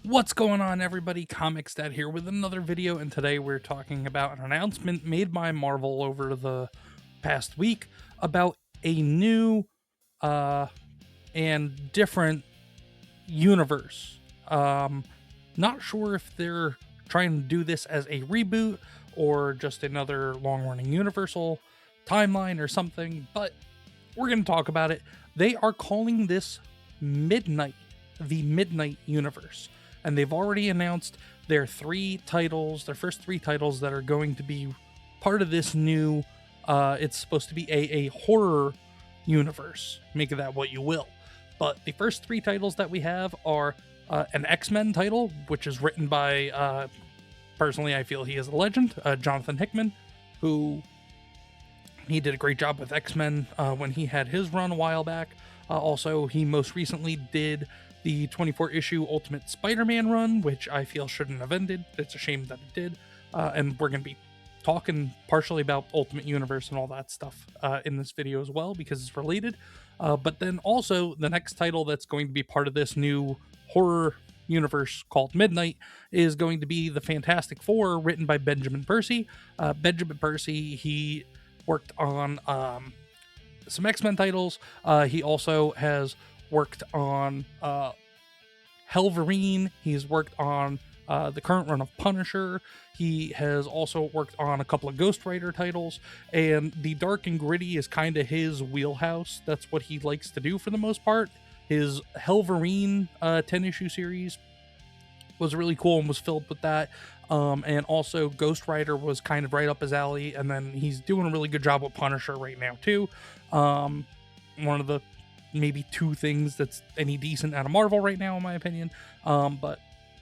What's going on, everybody? ComixDad here with another video, and today we're talking about an announcement made by Marvel over the past week about a new uh, and different universe. Not sure if they're trying to do this as a reboot or just another long-running Universal timeline or something, but we're going to talk about it. They are calling this Midnight, the Midnight Universe. And they've already announced their first three titles that are going to be part of this new, it's supposed to be a horror universe. Make of that what you will. But the first three titles that we have are an X-Men title, which is written by, personally, I feel he is a legend, Jonathan Hickman, who he did a great job with X-Men when he had his run a while back. Also, he most recently did the 24-issue Ultimate Spider-Man run, which I feel shouldn't have ended. It's a shame that it did. And we're going to be talking partially about Ultimate Universe and all that stuff in this video as well, because it's related. But then also, the next title that's going to be part of this new horror universe called Midnight is going to be the Fantastic Four, written by Benjamin Percy. Benjamin Percy, he worked on some X-Men titles. He also has worked on Helverine. He's worked on the current run of Punisher. He has also worked on a couple of Ghost Rider titles, and the dark and gritty is kind of his wheelhouse. That's what he likes to do for the most part. His Helverine 10-issue series was really cool and was filled with that. And also Ghost Rider was kind of right up his alley, and then he's doing a really good job with Punisher right now too. One of the maybe two things that's any decent out of Marvel right now, in my opinion. But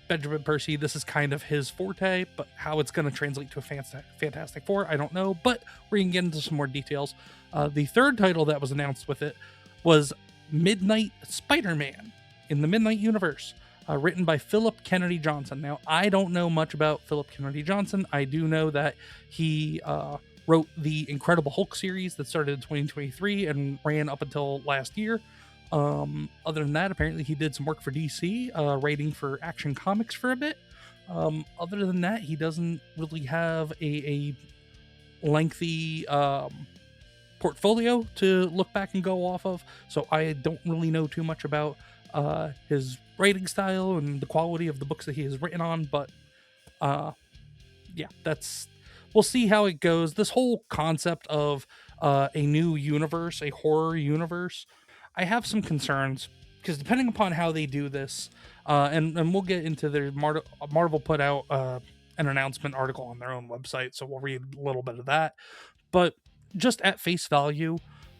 Benjamin Percy, this is kind of his forte, but how it's going to translate to a Fantastic Four, I don't know, but we're going to get into some more details. The third title that was announced with it was Midnight Spider-Man in the Midnight Universe, written by Philip Kennedy Johnson. Now, I don't know much about Philip Kennedy Johnson. I do know that he wrote the Incredible Hulk series that started in 2023 and ran up until last year. Other than that, apparently he did some work for DC, writing for Action Comics for a bit. Other than that, he doesn't really have a lengthy portfolio to look back and go off of, so I don't really know too much about his writing style and the quality of the books that he has written on, but yeah, we'll see how it goes. This whole concept of a new universe, a horror universe, I have some concerns, because depending upon how they do this, and we'll get into their Marvel put out an announcement article on their own website, so we'll read a little bit of that. But just at face value,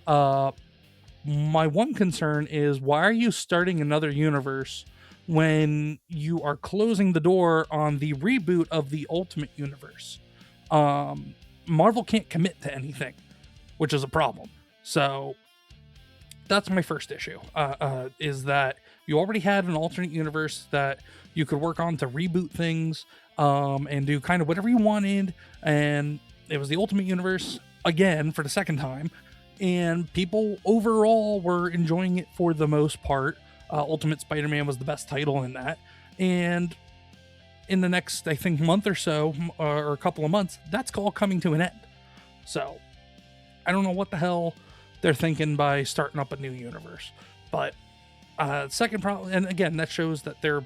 my one concern is, why are you starting another universe when you are closing the door on the reboot of the Ultimate Universe? Marvel can't commit to anything, which is a problem. So that's my first issue, is that you already had an alternate universe that you could work on to reboot things and do kind of whatever you wanted, and it was the Ultimate Universe again for the second time, and people overall were enjoying it for the most part. Ultimate Spider-Man was the best title in that, and in the next, I think, month or so, or a couple of months, that's all coming to an end. So I don't know what the hell they're thinking by starting up a new universe. But second problem, and again, that shows that they're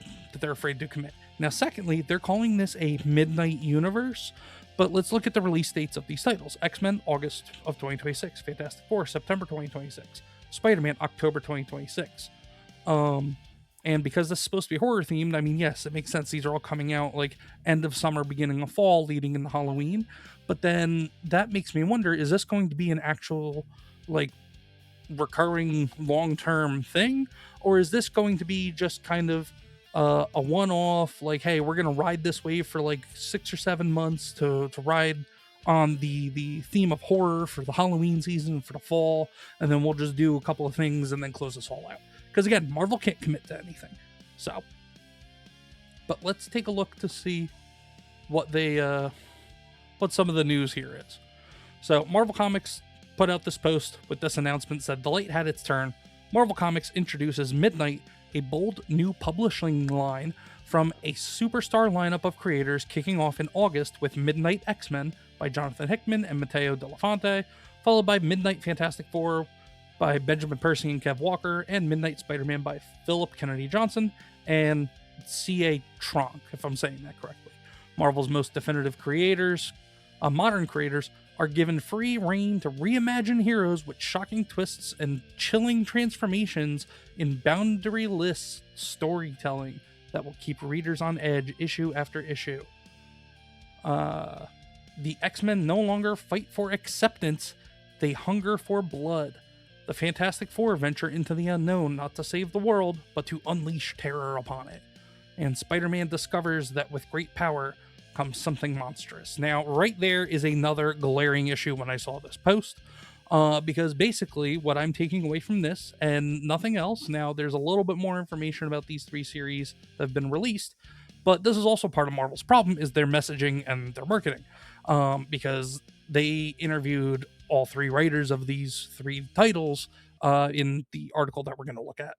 afraid to commit. Now, secondly, they're calling this a Midnight Universe, but let's look at the release dates of these titles. X-Men, August of 2026. Fantastic Four, September 2026. Spider-Man, October 2026. And because this is supposed to be horror themed, I mean, yes, it makes sense. These are all coming out like end of summer, beginning of fall, leading into Halloween. But then that makes me wonder, is this going to be an actual like recurring long-term thing? Or is this going to be just kind of a one-off, like, hey, we're going to ride this wave for like 6 or 7 months to ride on the theme of horror for the Halloween season, for the fall, and then we'll just do a couple of things and then close this all out. Because again, Marvel can't commit to anything. So, but let's take a look to see what some of the news here is. So Marvel Comics put out this post with this announcement, said the light had its turn. Marvel Comics introduces Midnight, a bold new publishing line from a superstar lineup of creators, kicking off in August with Midnight X-Men by Jonathan Hickman and Matteo De La Fonte, followed by Midnight Fantastic Four by Benjamin Percy and Kev Walker, and Midnight Spider-Man by Philip Kennedy Johnson and C.A. Tronk, if I'm saying that correctly. Marvel's most definitive creators, modern creators, are given free reign to reimagine heroes with shocking twists and chilling transformations in boundaryless storytelling that will keep readers on edge issue after issue. The X-Men no longer fight for acceptance, they hunger for blood. The Fantastic Four venture into the unknown, not to save the world, but to unleash terror upon it. And Spider-Man discovers that with great power comes something monstrous. Now, right there is another glaring issue when I saw this post, because basically what I'm taking away from this, and nothing else, now there's a little bit more information about these 3 series that have been released, but this is also part of Marvel's problem, is their messaging and their marketing, because they interviewed all 3 writers of these 3 titles in the article that we're going to look at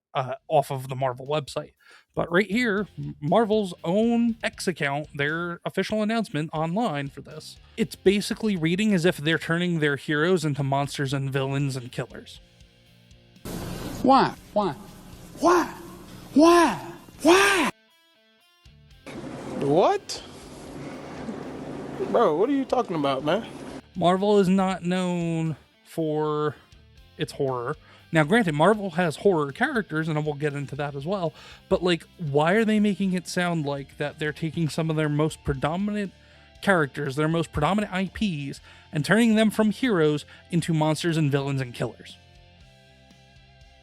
off of the Marvel website. But right here, Marvel's own X account, their official announcement online for this, it's basically reading as if they're turning their heroes into monsters and villains and killers. Why? What? Bro, what are you talking about, man? Marvel is not known for its horror. Now, granted, Marvel has horror characters, and we'll get into that as well, but, like, why are they making it sound like that they're taking some of their most predominant characters, their most predominant IPs, and turning them from heroes into monsters and villains and killers?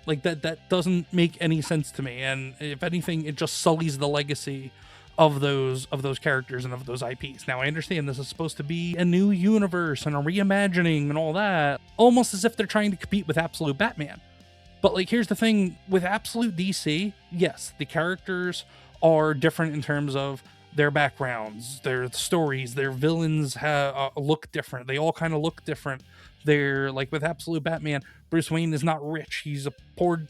Like, that doesn't make any sense to me, and if anything, it just sullies the legacy of those characters and of those IPs. Now, I understand this is supposed to be a new universe and a reimagining and all that, almost as if they're trying to compete with Absolute Batman. But, like, here's the thing, with Absolute DC, yes, the characters are different in terms of their backgrounds, their stories, their villains look different. They all kind of look different. They're, like, with Absolute Batman, Bruce Wayne is not rich. He's a poor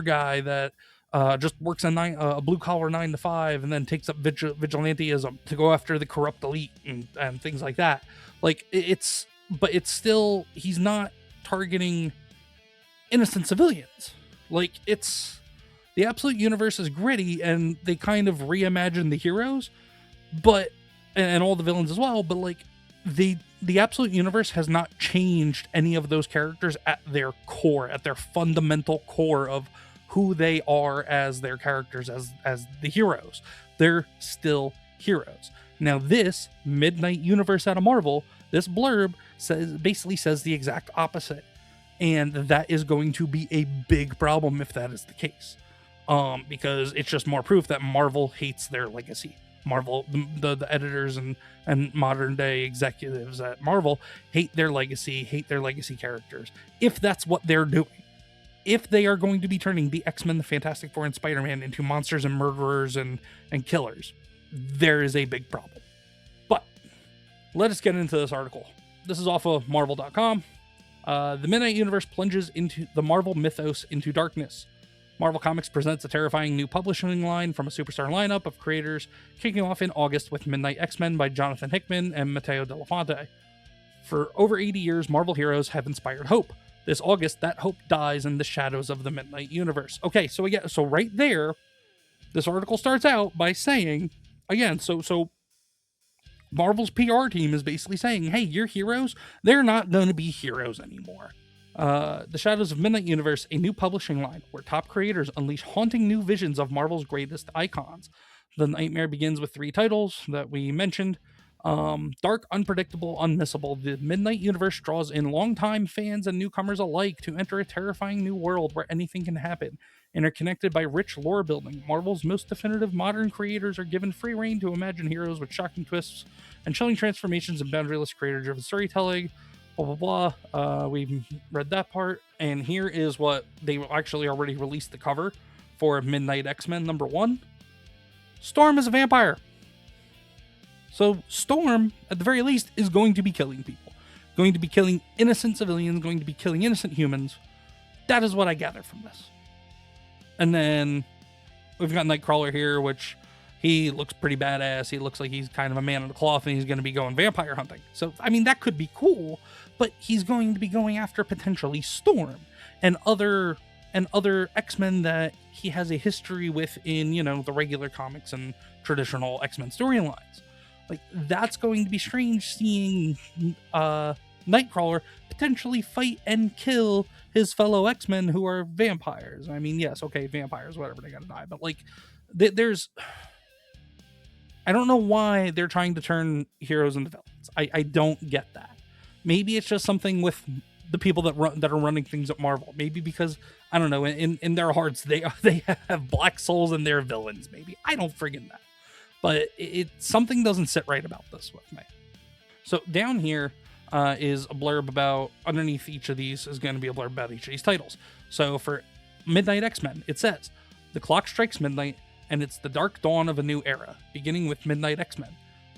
guy that just works a blue-collar 9 to 5 and then takes up vigilantism to go after the corrupt elite and things like that. Like, but it's still, he's not targeting innocent civilians. Like, the Absolute Universe is gritty, and they kind of reimagine the heroes, but, and all the villains as well, but, like, the Absolute Universe has not changed any of those characters at their core, at their fundamental core of who they are as their characters, as the heroes. They're still heroes. Now, this Midnight Universe out of Marvel, this blurb basically says the exact opposite, and that is going to be a big problem if that is the case, because it's just more proof that Marvel hates their legacy. Marvel, the editors and modern day executives at Marvel hate their legacy characters, if that's what they're doing. If they are going to be turning the X-Men, the Fantastic Four, and Spider-Man into monsters and murderers and killers, there is a big problem. But let us get into this article. This is off of Marvel.com. The Midnight Universe plunges into the Marvel mythos into darkness. Marvel Comics presents a terrifying new publishing line from a superstar lineup of creators, kicking off in August with Midnight X-Men by Jonathan Hickman and Matteo De La Fonte. For over 80 years, Marvel heroes have inspired hope. This August, that hope dies in the shadows of the Midnight Universe. Okay, so right there, this article starts out by saying, again, so Marvel's PR team is basically saying, hey, your heroes, they're not going to be heroes anymore. The Shadows of Midnight Universe, a new publishing line where top creators unleash haunting new visions of Marvel's greatest icons. The nightmare begins with 3 titles that we mentioned. Dark, unpredictable, unmissable, the Midnight Universe draws in longtime fans and newcomers alike to enter a terrifying new world where anything can happen. Interconnected by rich lore building, Marvel's most definitive modern creators are given free reign to imagine heroes with shocking twists and chilling transformations and boundaryless creator-driven storytelling. Blah, blah, blah. We read that part. And here is what they actually already released the cover for Midnight X-Men #1. Storm is a vampire. So Storm, at the very least, is going to be killing people. Going to be killing innocent civilians, going to be killing innocent humans. That is what I gather from this. And then we've got Nightcrawler here, which he looks pretty badass. He looks like he's kind of a man of the cloth, and he's going to be going vampire hunting. So, I mean, that could be cool, but he's going to be going after potentially Storm and other X-Men that he has a history with in, you know, the regular comics and traditional X-Men storylines. Like, that's going to be strange seeing Nightcrawler potentially fight and kill his fellow X-Men who are vampires. I mean, yes, okay, vampires, whatever, they're gonna die, but like, there's, I don't know why they're trying to turn heroes into villains. I don't get that. Maybe it's just something with the people that are running things at Marvel. Maybe because, I don't know, in their hearts they have black souls and they're villains. Maybe, I don't friggin' know. But something doesn't sit right about this with me. So down here is a blurb about, underneath each of these is going to be a blurb about each of these titles. So for Midnight X-Men, it says, the clock strikes midnight, and it's the dark dawn of a new era, beginning with Midnight X-Men.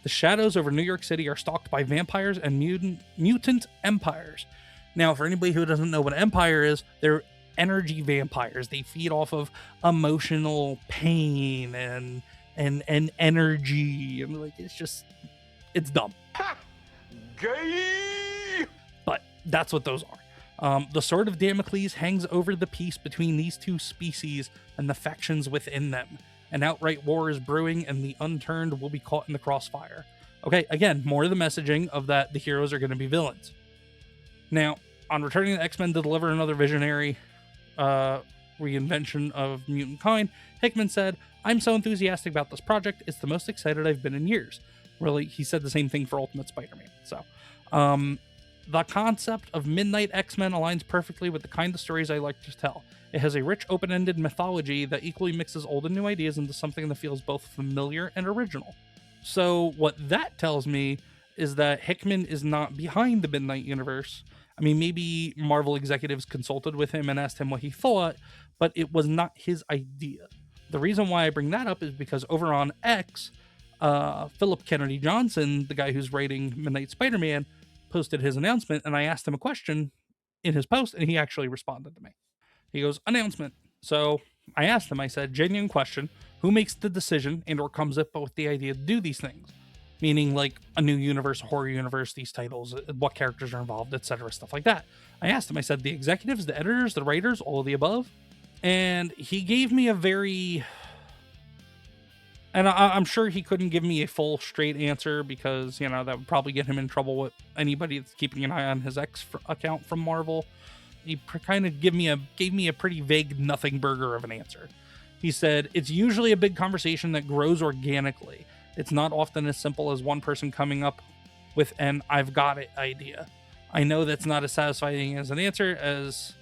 The shadows over New York City are stalked by vampires and mutant empires. Now, for anybody who doesn't know what an empire is, they're energy vampires. They feed off of emotional pain and energy, and like, it's dumb. Ha! Gay! But that's what those are. The sword of Damocles hangs over the peace between these two species and the factions within them. An outright war is brewing, and the unturned will be caught in the crossfire. Okay, again, more of the messaging of that the heroes are going to be villains. Now, on returning the X-Men to deliver another visionary reinvention of mutant kind, Hickman said, "I'm so enthusiastic about this project. It's the most excited I've been in years." Really, he said the same thing for Ultimate Spider-Man. So, the concept of Midnight X-Men aligns perfectly with the kind of stories I like to tell. It has a rich, open-ended mythology that equally mixes old and new ideas into something that feels both familiar and original. So, what that tells me is that Hickman is not behind the Midnight Universe. I mean, maybe Marvel executives consulted with him and asked him what he thought, but it was not his idea. The reason why I bring that up is because over on X, Philip Kennedy Johnson, the guy who's writing Midnight Spider-Man, posted his announcement, and I asked him a question in his post, and he actually responded to me. He goes, announcement. So I asked him, I said, genuine question, who makes the decision and or comes up with the idea to do these things? Meaning like a new universe, a horror universe, these titles, what characters are involved, etc., stuff like that. I asked him, I said, the executives, the editors, the writers, all of the above? And he gave me a very... And I'm sure he couldn't give me a full, straight answer because, you know, that would probably get him in trouble with anybody that's keeping an eye on his X account from Marvel. He kind of gave me a pretty vague nothing burger of an answer. He said, it's usually a big conversation that grows organically. It's not often as simple as one person coming up with an I've got it idea. I know that's not as satisfying as an answer as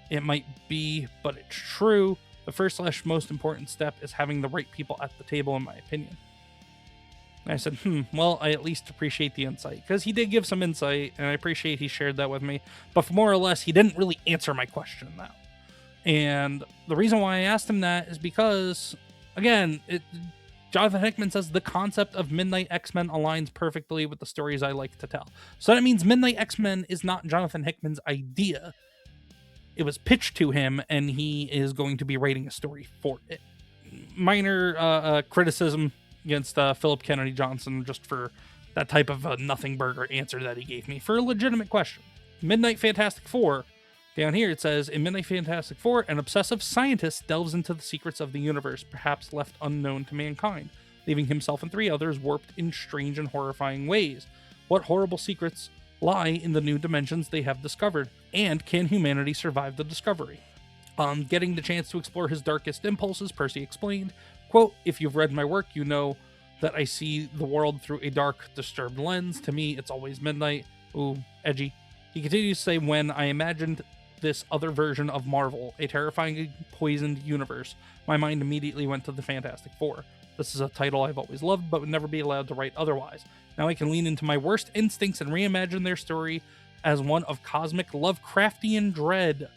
it might be, but it's true. The first / most important step is having the right people at the table, in my opinion. And I said, well, I at least appreciate the insight, because he did give some insight, and I appreciate he shared that with me, but more or less, he didn't really answer my question, though. And the reason why I asked him that is because, again, Jonathan Hickman says the concept of Midnight X-Men aligns perfectly with the stories I like to tell. So that means Midnight X-Men is not Jonathan Hickman's idea. It was pitched to him, and he is going to be writing a story for it. Minor criticism against Philip Kennedy Johnson just for that type of nothing burger answer that he gave me for a legitimate question. Midnight Fantastic Four. Down here it says, in Midnight Fantastic Four, an obsessive scientist delves into the secrets of the universe, perhaps left unknown to mankind, leaving himself and 3 others warped in strange and horrifying ways. What horrible secrets lie in the new dimensions they have discovered, and can humanity survive the discovery? Getting the chance to explore his darkest impulses, Percy explained, quote, if you've read my work, you know that I see the world through a dark, disturbed lens. To me, it's always midnight. Ooh, edgy. He continues to say, when I imagined this other version of Marvel, a terrifying, poisoned universe, my mind immediately went to the Fantastic Four. This is a title I've always loved, but would never be allowed to write otherwise. Now I can lean into my worst instincts and reimagine their story as one of cosmic Lovecraftian dread.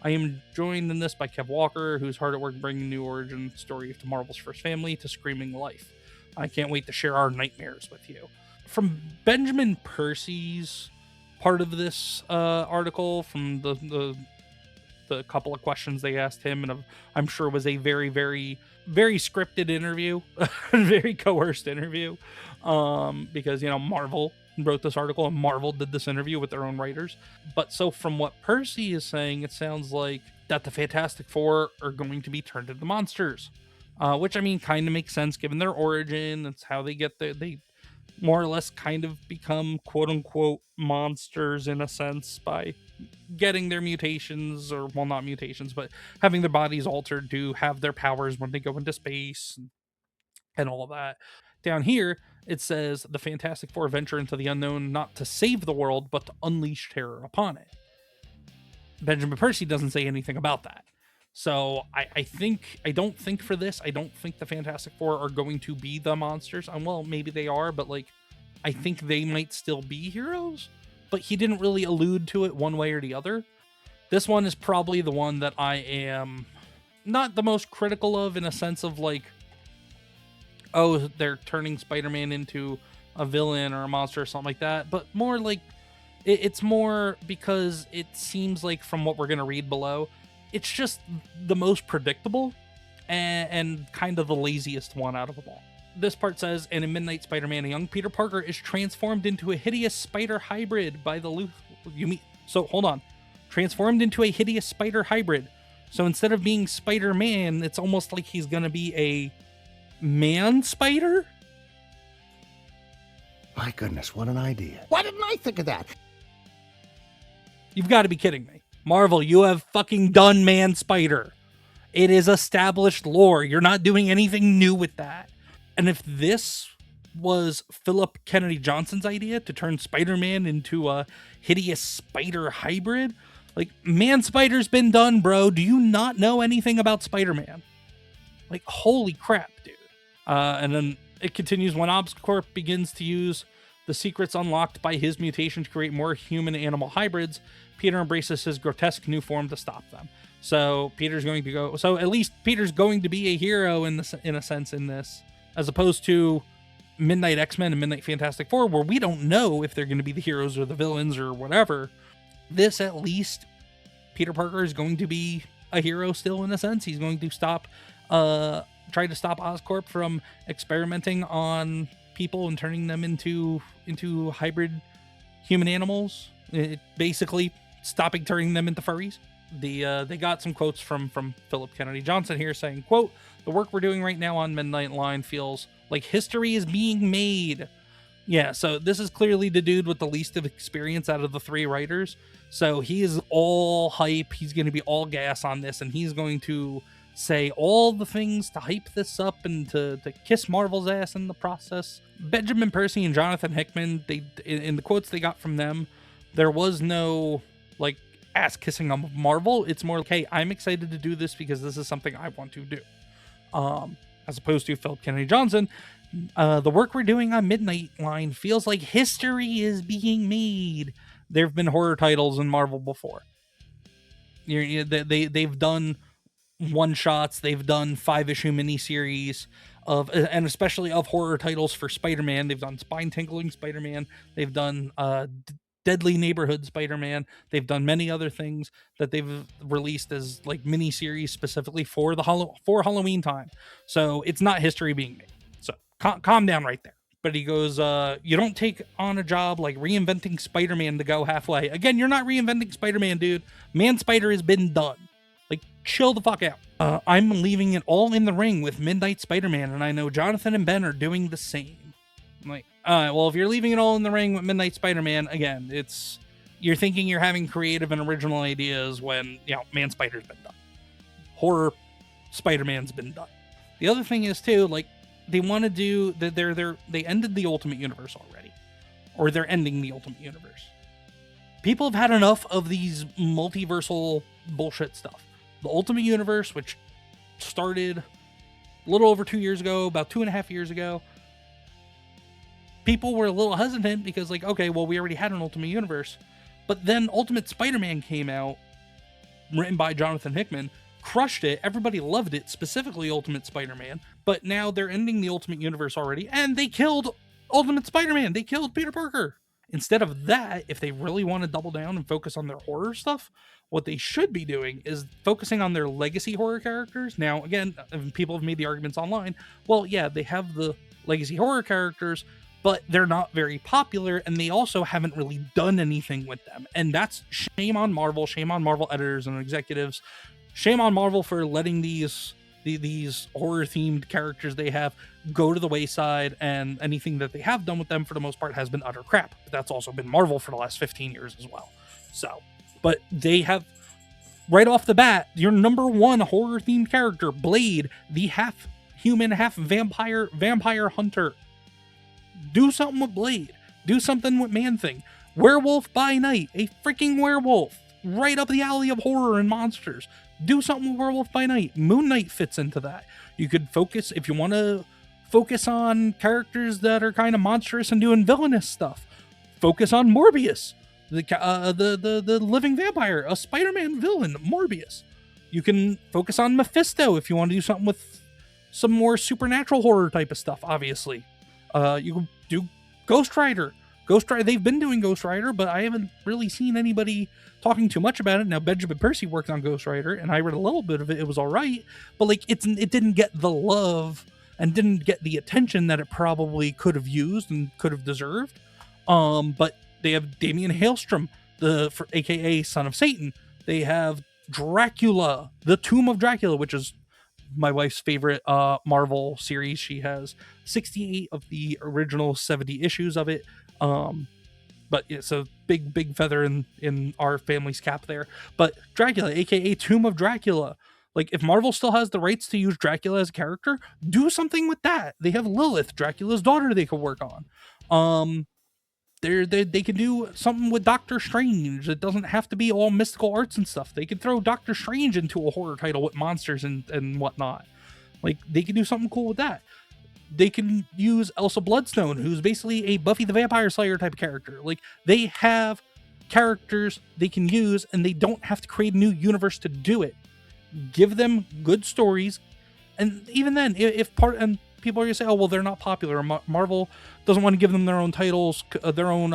I am joined in this by Kev Walker, who's hard at work bringing a new origin story to Marvel's first family to screaming life. I can't wait to share our nightmares with you. From Benjamin Percy's part of this article, from the the couple of questions they asked him, and I'm sure was a very, very, very scripted interview, very coerced interview, because, Marvel wrote this article and Marvel did this interview with their own writers. But so from what Percy is saying, it sounds like that the Fantastic Four are going to be turned into monsters, which, I mean, kind of makes sense given their origin. That's how they get there. They more or less kind of become quote unquote monsters in a sense by getting their mutations, or well, not mutations, but having their bodies altered to have their powers when they go into space and all of that. Down here, it says the Fantastic Four venture into the unknown not to save the world, but to unleash terror upon it. Benjamin Percy doesn't say anything about that. So I don't think for this, I don't think the Fantastic Four are going to be the monsters. Well, maybe they are, but like, I think they might still be heroes, but he didn't really allude to it one way or the other. This one is probably the one that I am not the most critical of, in a sense of like, oh, they're turning Spider-Man into a villain or a monster or something like that, but more like, it's more because it seems like from what we're going to read below, it's just the most predictable and kind of the laziest one out of them all. This part says, and in Midnight Spider-Man, a young Peter Parker is transformed into a hideous spider hybrid by the So hold on. Transformed into a hideous spider hybrid. So instead of being Spider-Man, it's almost like he's going to be a man spider? My goodness, what an idea. Why didn't I think of that? You've got to be kidding me. Marvel, you have fucking done Man Spider. It is established lore. You're not doing anything new with that. And if this was Philip Kennedy Johnson's idea to turn Spider-Man into a hideous spider hybrid, like, Man Spider's been done, bro. Do you not know anything about Spider-Man? Like, holy crap, dude. And then it continues, when Oscorp begins to use the secrets unlocked by his mutation to create more human-animal hybrids, Peter embraces his grotesque new form to stop them. So Peter's going to go. So at least Peter's going to be a hero in a sense in this, as opposed to Midnight Xmen and Midnight Fantastic Four, where we don't know if they're going to be the heroes or the villains or whatever. This, at least, Peter Parker is going to be a hero still in a sense. He's going to try to stop Oscorp from experimenting on people and turning them into hybrid human animals. Basically stopping turning them into furries. They got some quotes from Philip Kennedy Johnson here saying, quote, the work we're doing right now on Midnight Line feels like history is being made. Yeah, so this is clearly the dude with the least of experience out of the three writers. So he is all hype. He's going to be all gas on this, and he's going to say all the things to hype this up and to kiss Marvel's ass in the process. Benjamin Percy and Jonathan Hickman, in the quotes they got from them, there was no like ass kissing of Marvel. It's more like, hey, I'm excited to do this because this is something I want to do. As opposed to Philip Kennedy Johnson, the work we're doing on Midnight Line feels like history is being made. There have been horror titles in Marvel before. They've done one-shots, they've done 5-issue miniseries of, and especially of horror titles for Spider-Man. They've done spine-tingling Spider-Man. They've done Deadly Neighborhood Spider-Man. They've done many other things that they've released as like miniseries specifically for for Halloween time. So it's not history being made. So calm down right there. But he goes, you don't take on a job like reinventing Spider-Man to go halfway. Again, you're not reinventing Spider-Man, dude. Man Spider has been done. Like, chill the fuck out. I'm leaving it all in the ring with Midnight Spider-Man, and I know Jonathan and Ben are doing the same. I'm like, well, if you're leaving it all in the ring with Midnight Spider-Man, again, you're thinking you're having creative and original ideas when, Man Spider's been done. Horror Spider-Man's been done. The other thing is, too, like, they want to do, they ended the Ultimate Universe already. Or they're ending the Ultimate Universe. People have had enough of these multiversal bullshit stuff. The Ultimate Universe, which started a little over 2 years ago, about 2.5 years ago, people were a little hesitant because, like, okay, well, we already had an Ultimate Universe. But then Ultimate Spider-Man came out, written by Jonathan Hickman, crushed it. Everybody loved it, specifically Ultimate Spider-Man. But now they're ending the Ultimate Universe already, and they killed Ultimate Spider-Man. They killed Peter Parker. Instead of that, if they really want to double down and focus on their horror stuff, what they should be doing is focusing on their legacy horror characters. Now, again, people have made the arguments online. Well, yeah, they have the legacy horror characters, but they're not very popular, and they also haven't really done anything with them. And that's shame on Marvel editors and executives. Shame on Marvel for letting these horror themed characters they have go to the wayside, and anything that they have done with them for the most part has been utter crap. But that's also been Marvel for the last 15 years as well. So, but they have, right off the bat, your number one horror themed character, Blade, the half human, half vampire hunter. Do something with Blade. Do something with Man-Thing. Werewolf by Night, a freaking werewolf, right up the alley of horror and monsters. Do something with Werewolf by Night. Moon Knight fits into that. You could focus, if you want to focus on characters that are kind of monstrous and doing villainous stuff, focus on Morbius, the living vampire, a Spider-Man villain, Morbius. You can focus on Mephisto if you want to do something with some more supernatural horror type of stuff, obviously. You can do Ghost Rider. They've been doing Ghost Rider, but I haven't really seen anybody talking too much about it. Now, Benjamin Percy worked on Ghost Rider, and I read a little bit of it. It was all right, but like it didn't get the love and didn't get the attention that it probably could have used and could have deserved. But they have Damian Hailstrom, aka Son of Satan. They have Dracula, the Tomb of Dracula, which is my wife's favorite Marvel series. She has 68 of the original 70 issues of it. But it's a big feather in our family's cap there. But Dracula, aka Tomb of Dracula. Like, if Marvel still has the rights to use Dracula as a character, do something with that. They have Lilith, Dracula's daughter, they could work on. They can do something with Doctor Strange. It doesn't have to be all mystical arts and stuff. They could throw Doctor Strange into a horror title with monsters and whatnot. Like, they can do something cool with that. They can use Elsa Bloodstone, who's basically a Buffy the Vampire Slayer type of character. Like, they have characters they can use, and they don't have to create a new universe to do it. Give them good stories, and even then, and people are gonna say, "Oh, well, they're not popular." Marvel doesn't want to give them their own titles, their own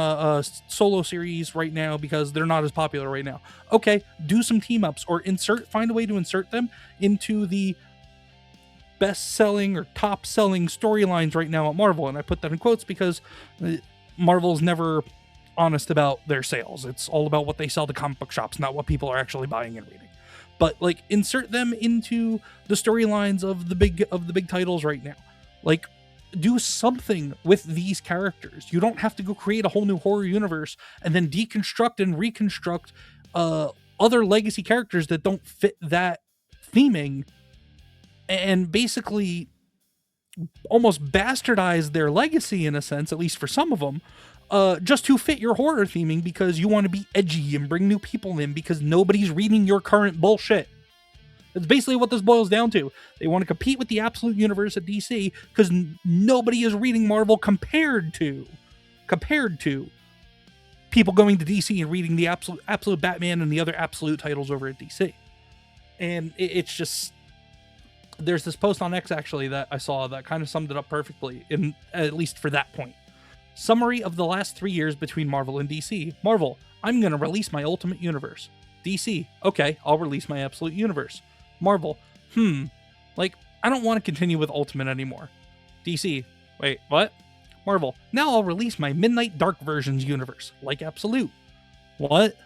solo series right now because they're not as popular right now. Okay, do some team ups or find a way to insert them into the best-selling or top-selling storylines right now at Marvel. And I put that in quotes because Marvel's never honest about their sales. It's all about what they sell to comic book shops, not what people are actually buying and reading. But like, insert them into the storylines of the big titles right now. Like, do something with these characters. You don't have to go create a whole new horror universe and then deconstruct and reconstruct other legacy characters that don't fit that theming, and basically almost bastardize their legacy in a sense, at least for some of them, just to fit your horror theming because you want to be edgy and bring new people in because nobody's reading your current bullshit. That's basically what this boils down to. They want to compete with the Absolute Universe at DC because nobody is reading Marvel compared to people going to DC and reading the Absolute Batman and the other Absolute titles over at DC. And it's just, there's this post on X actually that I saw that kind of summed it up perfectly, at least for that point. Summary of the last 3 years between Marvel and DC. Marvel, I'm going to release my Ultimate Universe. DC, okay, I'll release my Absolute Universe. Marvel, like, I don't want to continue with Ultimate anymore. DC, wait, what? Marvel, now I'll release my Midnight Dark Versions universe, like Absolute. What?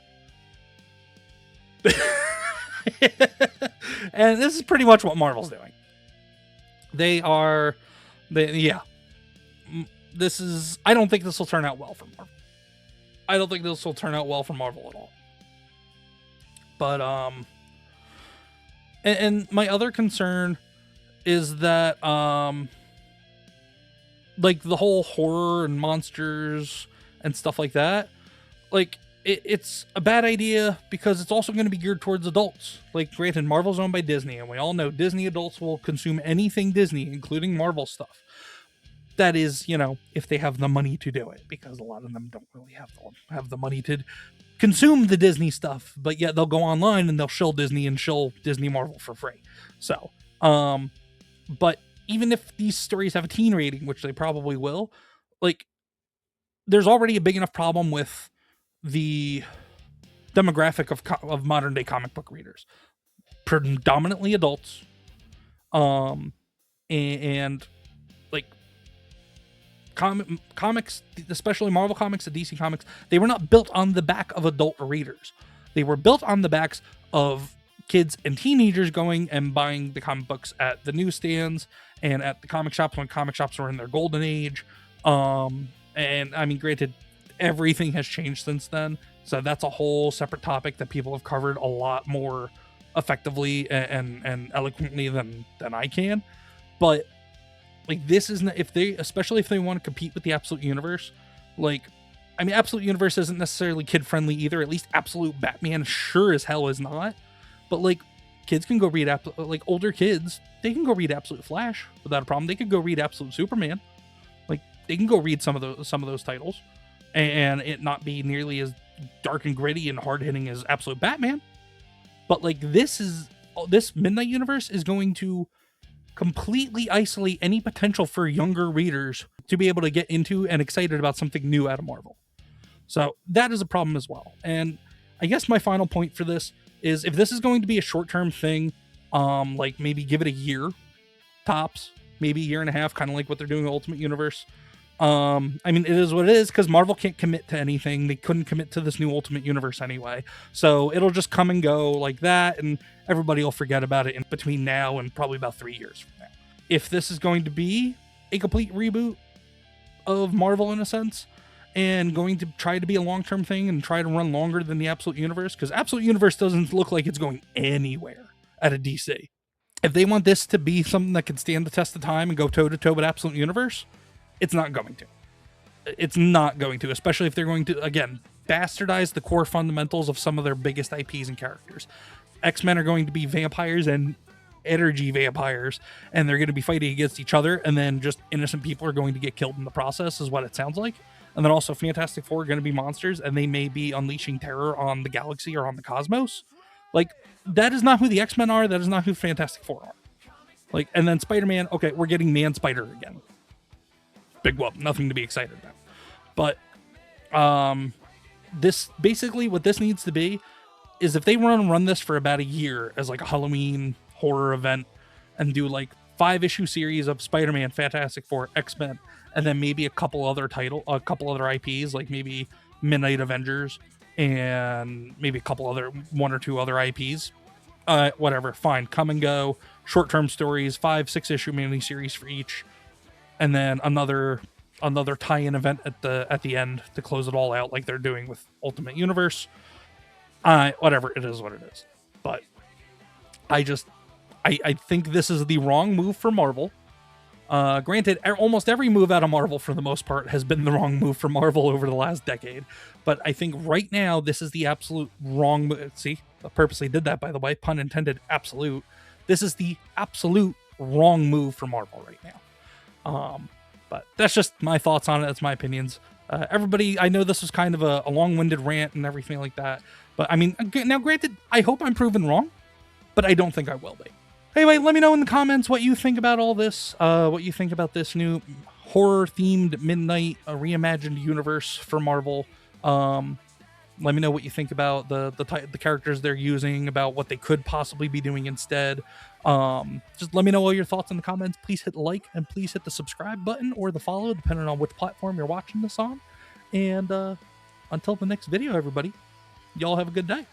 And this is pretty much what Marvel's doing. I don't think this will turn out well for Marvel. I don't think this will turn out well for Marvel at all. But, and my other concern is that, like, the whole horror and monsters and stuff like that, like, it's a bad idea because it's also going to be geared towards adults. Like, granted, Marvel's owned by Disney, and we all know Disney adults will consume anything Disney, including Marvel stuff. That is, if they have the money to do it, because a lot of them don't really have the money to consume the Disney stuff, but yet they'll go online and they'll shill Disney and shill Disney Marvel for free. So, but even if these stories have a teen rating, which they probably will, like, there's already a big enough problem with the demographic of modern day comic book readers, predominantly adults, and like comics, especially Marvel comics and DC comics, they were not built on the back of adult readers. They were built on the backs of kids and teenagers going and buying the comic books at the newsstands and at the comic shops when comic shops were in their golden age. And I mean, granted, everything has changed since then, so that's a whole separate topic that people have covered a lot more effectively and eloquently than I can. But like, this isn't, especially if they want to compete with the Absolute Universe, like, I mean, Absolute Universe isn't necessarily kid friendly either. At least Absolute Batman sure as hell is not. But like, kids can go read like older kids, they can go read Absolute Flash without a problem. They could go read Absolute Superman. Like, they can go read some of those titles and it not be nearly as dark and gritty and hard hitting as Absolute Batman. But like, this Midnight Universe is going to completely isolate any potential for younger readers to be able to get into and excited about something new out of Marvel. So that is a problem as well. And I guess my final point for this is, if this is going to be a short-term thing, like maybe give it a year tops, maybe a year and a half, kind of like what they're doing in Ultimate Universe. I mean, it is what it is, because Marvel can't commit to anything. They couldn't commit to this new Ultimate Universe anyway. So it'll just come and go like that, and everybody will forget about it in between now and probably about 3 years from now. If this is going to be a complete reboot of Marvel in a sense, and going to try to be a long-term thing and try to run longer than the Absolute Universe, because Absolute Universe doesn't look like it's going anywhere at a DC. If they want this to be something that can stand the test of time and go toe-to-toe with Absolute Universe, it's not going to. It's not going to, especially if they're going to, again, bastardize the core fundamentals of some of their biggest IPs and characters. X-Men are going to be vampires and energy vampires, and they're going to be fighting against each other, and then just innocent people are going to get killed in the process, is what it sounds like. And then also Fantastic Four are going to be monsters, and they may be unleashing terror on the galaxy or on the cosmos. Like, that is not who the X-Men are. That is not who Fantastic Four are. Like, and then Spider-Man, okay, we're getting Man-Spider again. Big whoop, nothing to be excited about. But this, basically what this needs to be is, if they run this for about a year as like a Halloween horror event, and do like 5-issue series of Spider-Man, Fantastic Four, X-Men, and then maybe a couple other IPs, like maybe Midnight Avengers, and maybe one or two other IPs. Whatever, fine, come and go. Short-term stories, 5-6 issue miniseries for each, and then another tie-in event at the end to close it all out, like they're doing with Ultimate Universe. Whatever, it is what it is. But I think this is the wrong move for Marvel. Granted, almost every move out of Marvel, for the most part, has been the wrong move for Marvel over the last decade. But I think right now, this is the absolute wrong move. See, I purposely did that, by the way. Pun intended, absolute. This is the absolute wrong move for Marvel right now. But that's just my thoughts on it. That's my opinions. Everybody, I know this was kind of a long-winded rant and everything like that. But I mean, now granted, I hope I'm proven wrong, but I don't think I will be. Anyway, let me know in the comments what you think about all this, what you think about this new horror-themed Midnight reimagined universe for Marvel. Let me know what you think about the characters they're using, about what they could possibly be doing instead. Just let me know all your thoughts in the comments. Please hit like and please hit the subscribe button or the follow, depending on which platform you're watching this on. And until the next video, everybody, y'all have a good day.